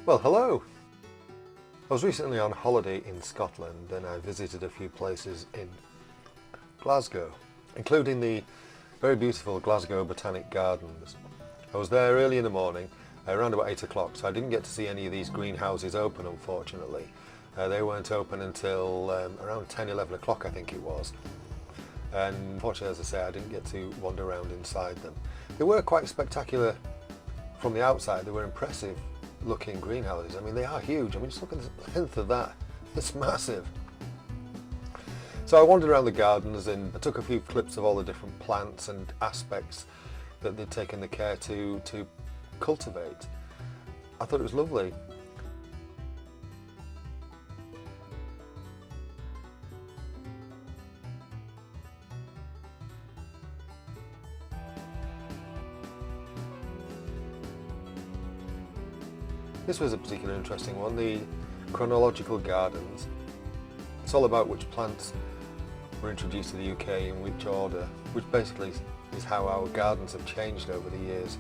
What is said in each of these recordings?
Well, hello! I was recently on holiday in Scotland and I visited a few places in Glasgow, including the very beautiful Glasgow Botanic Gardens. I was there early in the morning, around about 8 o'clock, so I didn't get to see any of these greenhouses open, unfortunately. They weren't open until around 10, 11 o'clock, I think it was. And unfortunately, as I say, I didn't get to wander around inside them. They were quite spectacular from the outside. They were impressive looking greenhouses. I mean, they are huge. I mean, just look at the length of that. It's massive. So I wandered around the gardens and I took a few clips of all the different plants and aspects that they'd taken the care to cultivate. I thought it was lovely. This was a particularly interesting one, the chronological gardens. It's all about which plants were introduced to the UK in which order, which basically is how our gardens have changed over the years.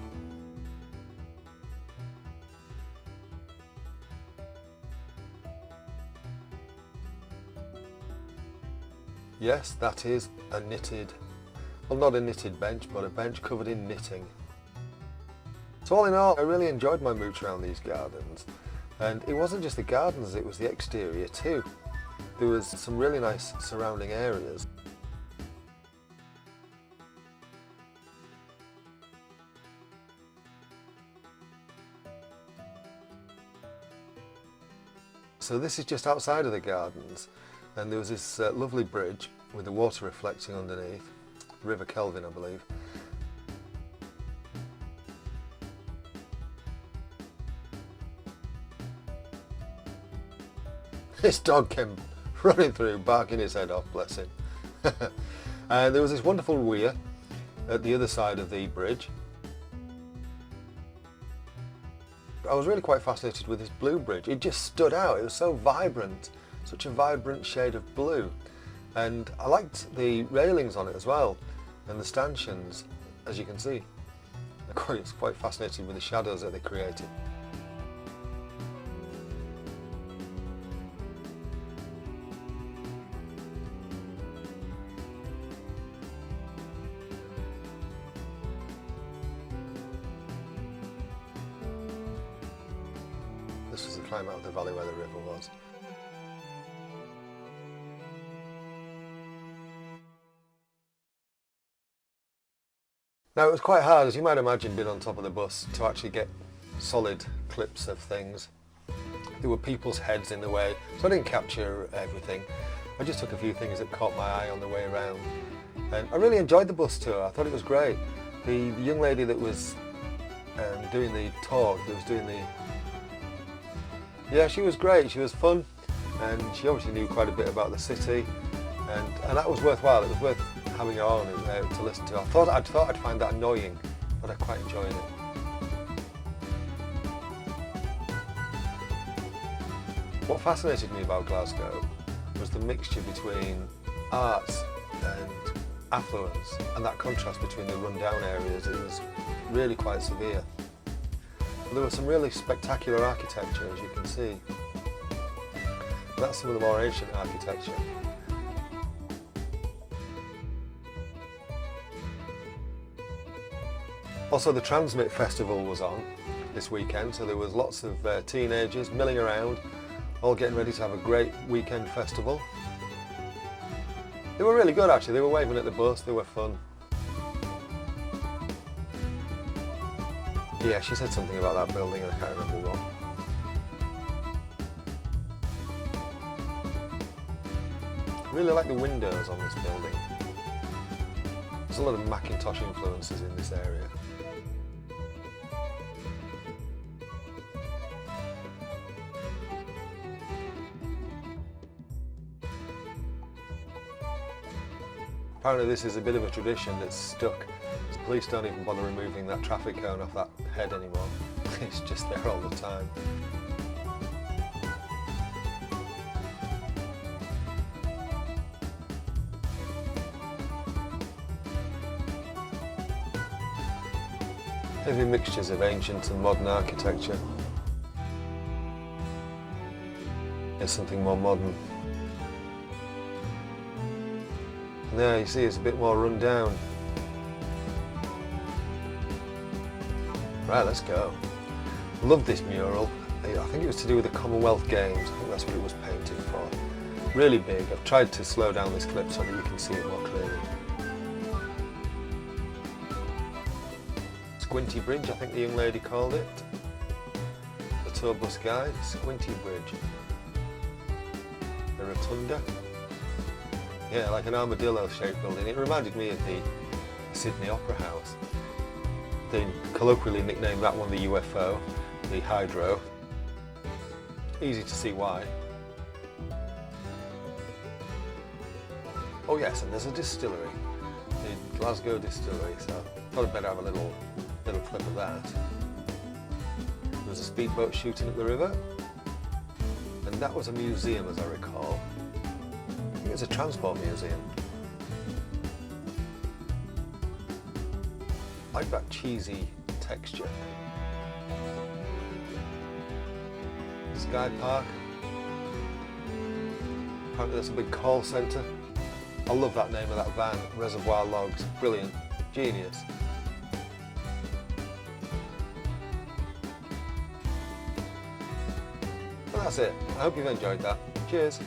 Yes, that is a knitted, well, not a knitted bench, but a bench covered in knitting. So all in all, I really enjoyed my mooch around these gardens, and it wasn't just the gardens, it was the exterior too. There was some really nice surrounding areas. So this is just outside of the gardens, and there was this lovely bridge with the water reflecting underneath, River Kelvin I believe. This dog came running through, barking his head off, bless him. And there was this wonderful weir at the other side of the bridge. I was really quite fascinated with this blue bridge. It just stood out. It was so vibrant, such a vibrant shade of blue. And I liked the railings on it as well, and the stanchions, as you can see. I was quite fascinated with the shadows that they created. This was the climb out of the valley where the river was. Now it was quite hard, as you might imagine, being on top of the bus to actually get solid clips of things. There were people's heads in the way, so I didn't capture everything. I just took a few things that caught my eye on the way around. And I really enjoyed the bus tour. I thought it was great. The young lady that was doing the talk, that was doing the... Yeah, she was great. She was fun, and she obviously knew quite a bit about the city, and that was worthwhile. It was worth having her on to listen to. I thought I'd find that annoying, but I quite enjoyed it. What fascinated me about Glasgow was the mixture between arts and affluence, and that contrast between the run-down areas. It was really quite severe. There was some really spectacular architecture, as you can see. That's some of the more ancient architecture. Also, the Transmit Festival was on this weekend, so there was lots of teenagers milling around, all getting ready to have a great weekend festival. They were really good actually, they were waving at the bus, they were fun. Yeah, she said something about that building and I can't remember what. I really like the windows on this building. There's a lot of Macintosh influences in this area. Apparently this is a bit of a tradition that's stuck. The police don't even bother removing that traffic cone off that head anymore. It's just there all the time. Heavy mixtures of ancient and modern architecture. There's something more modern. And there you see it's a bit more run down. Right, let's go. Love this mural. I think it was to do with the Commonwealth Games. I think that's what it was painted for. Really big. I've tried to slow down this clip so that you can see it more clearly. Squinty Bridge, I think the young lady called it. The tour bus guide, Squinty Bridge. The rotunda. Yeah, like an armadillo-shaped building. It reminded me of the Sydney Opera House. They colloquially nicknamed that one the UFO, the Hydro. Easy to see why. Oh yes, and there's a distillery, the Glasgow distillery, so I thought I'd better have a little clip of that. There was a speedboat shooting at the river, and that was a museum as I recall. I think it's a transport museum. I like that cheesy texture. Sky Park. Apparently that's a big call centre. I love that name of that van, Reservoir Logs. Brilliant. Genius. Well, that's it. I hope you've enjoyed that. Cheers.